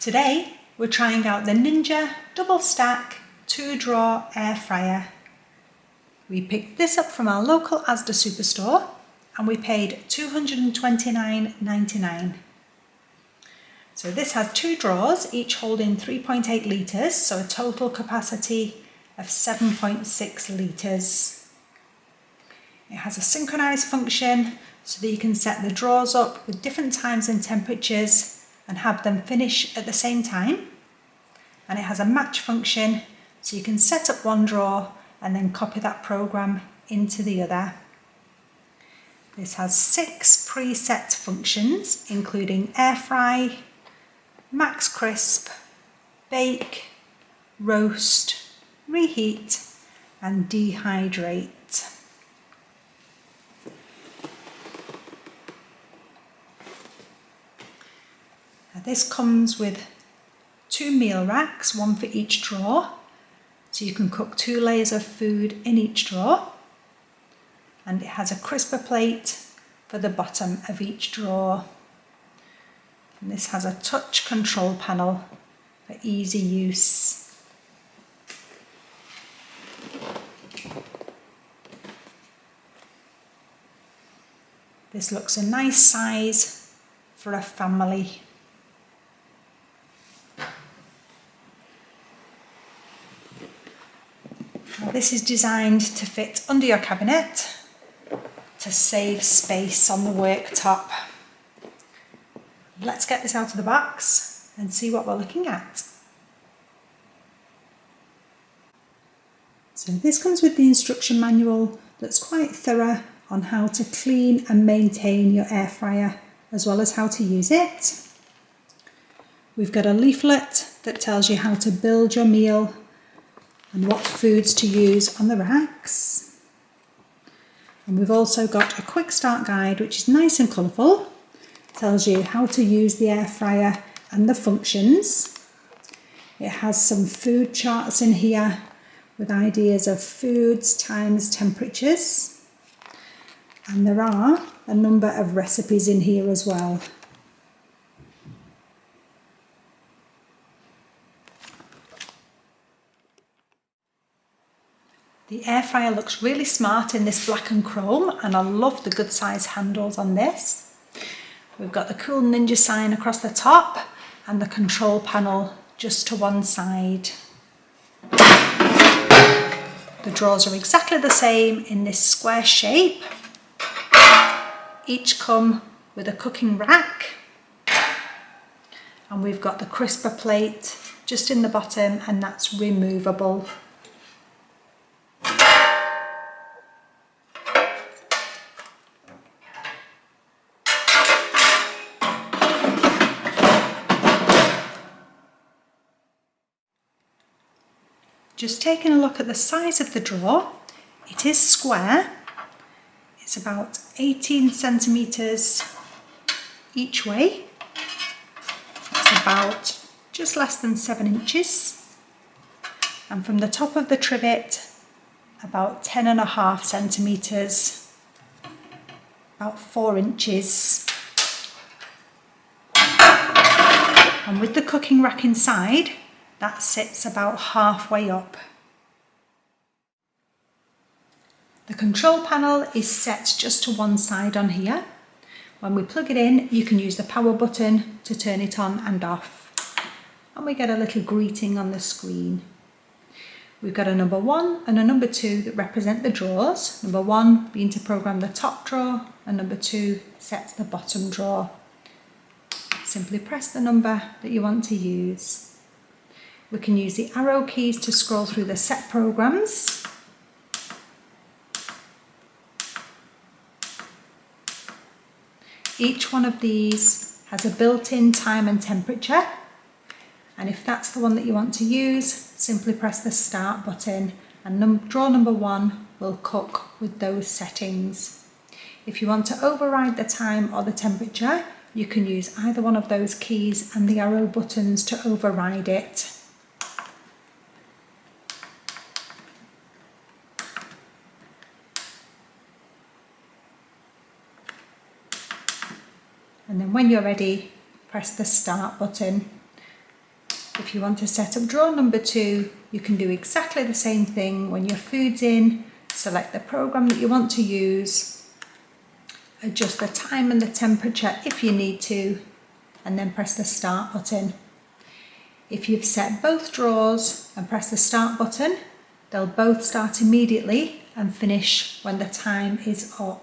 Today we're trying out the Ninja double stack 2-drawer air fryer. We picked this up from our local Asda superstore and we paid $229.99. So this has 2 drawers, each holding 3.8 litres, so a total capacity of 7.6 litres. It has a synchronised function so that you can set the drawers up with different times and temperatures and have them finish at the same time. And it has a match function so you can set up one drawer and then copy that program into the other. This has 6 preset functions including air fry, max crisp, bake, roast, reheat and dehydrate. This comes with 2 meal racks, one for each drawer, so you can cook 2 layers of food in each drawer, and it has a crisper plate for the bottom of each drawer. And this has a touch control panel for easy use. This looks a nice size for a family. Now this is designed to fit under your cabinet to save space on the worktop. Let's get this out of the box and see what we're looking at. So this comes with the instruction manual that's quite thorough on how to clean and maintain your air fryer as well as how to use it. We've got a leaflet that tells you how to build your meal and what foods to use on the racks. And we've also got a quick start guide which is nice and colourful. Tells you how to use the air fryer and the functions. It has some food charts in here with ideas of foods, times, temperatures. And there are a number of recipes in here as well. The air fryer looks really smart in this black and chrome, and I love the good size handles on this. We've got the cool Ninja sign across the top and the control panel just to one side. The drawers are exactly the same in this square shape. Each come with a cooking rack, and we've got the crisper plate just in the bottom, and that's removable. Just taking a look at the size of the drawer, it is square. It's about 18 centimetres each way. It's about just less than 7 inches. And from the top of the trivet, about 10.5 centimetres, about 4 inches. And with the cooking rack inside, that sits about halfway up. The control panel is set just to one side on here. When we plug it in, you can use the power button to turn it on and off. And we get a little greeting on the screen. We've got a number 1 and a number 2 that represent the drawers. Number 1 being to program the top drawer, and number 2 sets the bottom drawer. Simply press the number that you want to use. We can use the arrow keys to scroll through the set programs. Each one of these has a built-in time and temperature, and if that's the one that you want to use, simply press the start button and drawer number 1 will cook with those settings. If you want to override the time or the temperature, you can use either one of those keys and the arrow buttons to override it. And then when you're ready, press the start button If you want to set up drawer number 2, you can do exactly the same thing. When your food's in, select the program that you want to use, adjust the time and the temperature if you need to, and then press the start button. If you've set both drawers and press the start button, they'll both start immediately and finish when the time is up.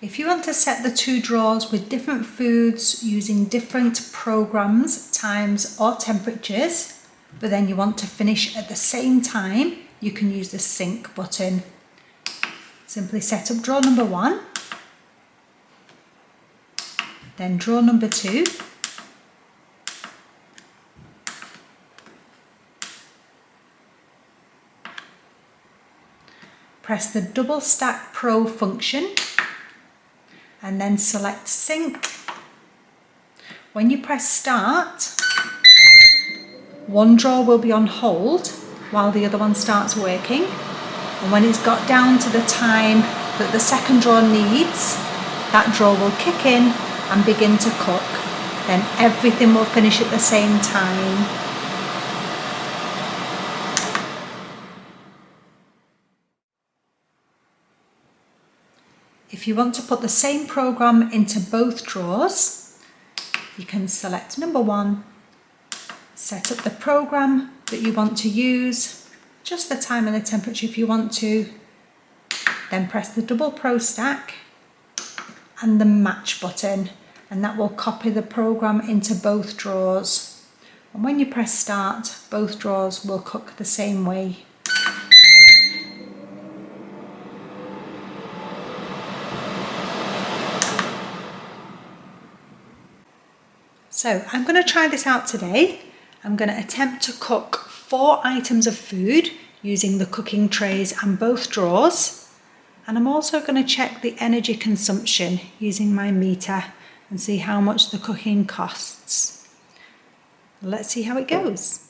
If you want to set the 2 drawers with different foods using different programs, times or temperatures, but then you want to finish at the same time, you can use the sync button. Simply set up drawer number 1, then drawer number 2, press the double stack pro function and then select sync. When you press start, one drawer will be on hold while the other one starts working, and when it's got down to the time that the second drawer needs, that drawer will kick in and begin to cook. Then everything will finish at the same time. If you want to put the same program into both drawers, you can select number 1, set up the program that you want to use, just the time and the temperature if you want to, then press the double pro stack and the match button, and that will copy the program into both drawers. And when you press start, both drawers will cook the same way. So I'm going to try this out today. I'm going to attempt to cook 4 items of food using the cooking trays and both drawers. And I'm also going to check the energy consumption using my meter and see how much the cooking costs. Let's see how it goes.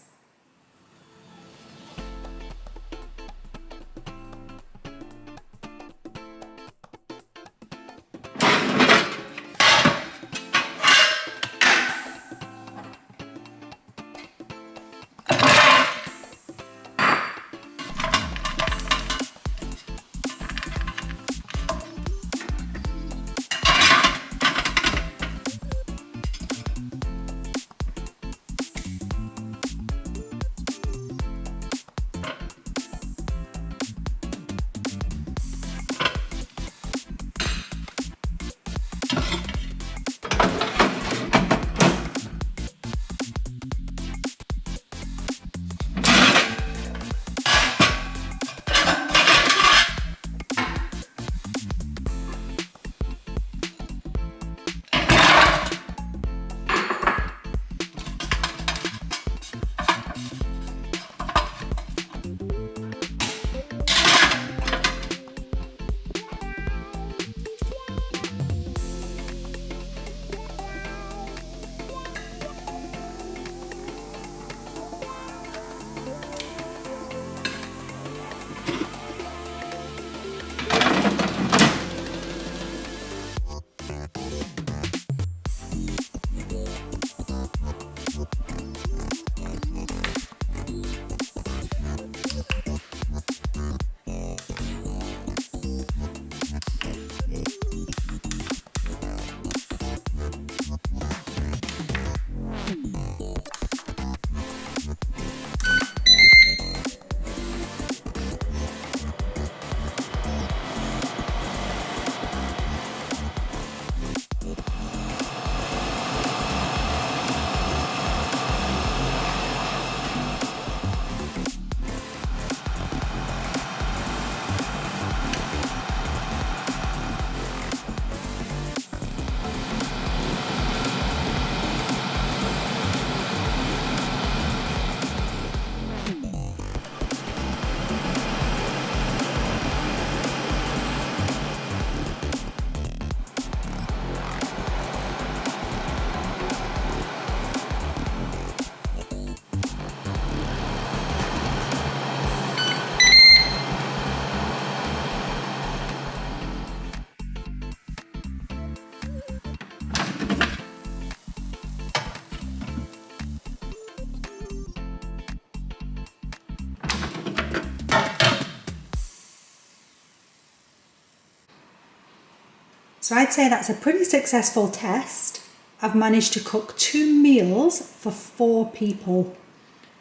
So I'd say that's a pretty successful test. I've managed to cook 2 meals for 4 people,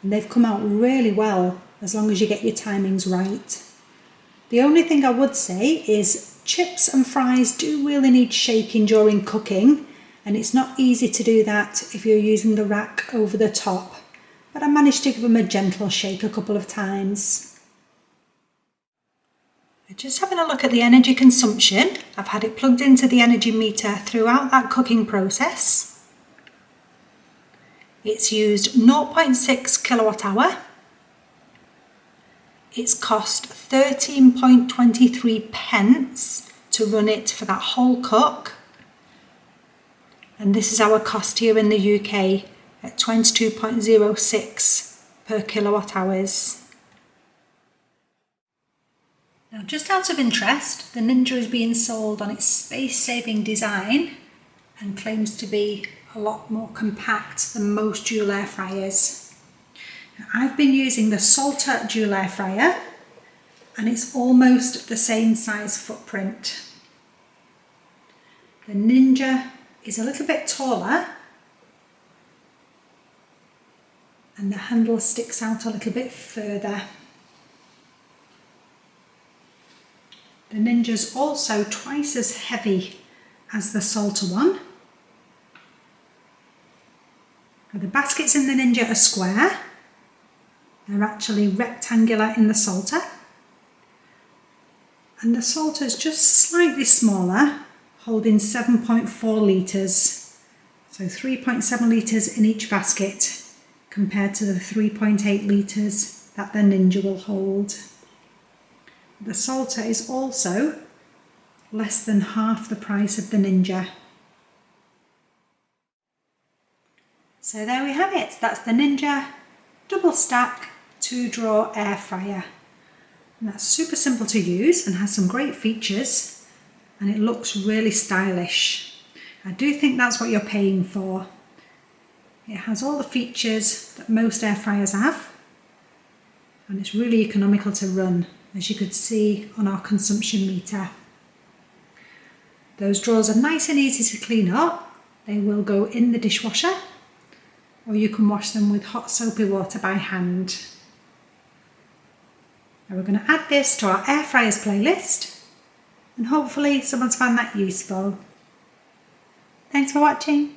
and they've come out really well as long as you get your timings right. The only thing I would say is chips and fries do really need shaking during cooking, and it's not easy to do that if you're using the rack over the top, but I managed to give them a gentle shake a couple of times. Just having a look at the energy consumption, I've had it plugged into the energy meter throughout that cooking process. It's used 0.6 kilowatt hour. It's cost 13.23 pence to run it for that whole cook. And this is our cost here in the UK at 22.06 per kilowatt hours. Now, just out of interest, the Ninja is being sold on its space-saving design and claims to be a lot more compact than most dual air fryers. Now, I've been using the Salter dual air fryer and it's almost the same size footprint. The Ninja is a little bit taller and the handle sticks out a little bit further. The Ninja's also twice as heavy as the Salter one. Now, the baskets in the Ninja are square. They're actually rectangular in the Salter. And the Salter is just slightly smaller, holding 7.4 litres. So 3.7 litres in each basket compared to the 3.8 litres that the Ninja will hold. The Salter is also less than half the price of the Ninja. So there we have it. That's the Ninja double stack 2-drawer air fryer. And that's super simple to use and has some great features, and it looks really stylish. I do think that's what you're paying for. It has all the features that most air fryers have, and it's really economical to run, as you could see on our consumption meter. Those drawers are nice and easy to clean up. They will go in the dishwasher, or you can wash them with hot soapy water by hand. Now we're going to add this to our air fryers playlist, and hopefully someone's found that useful. Thanks for watching.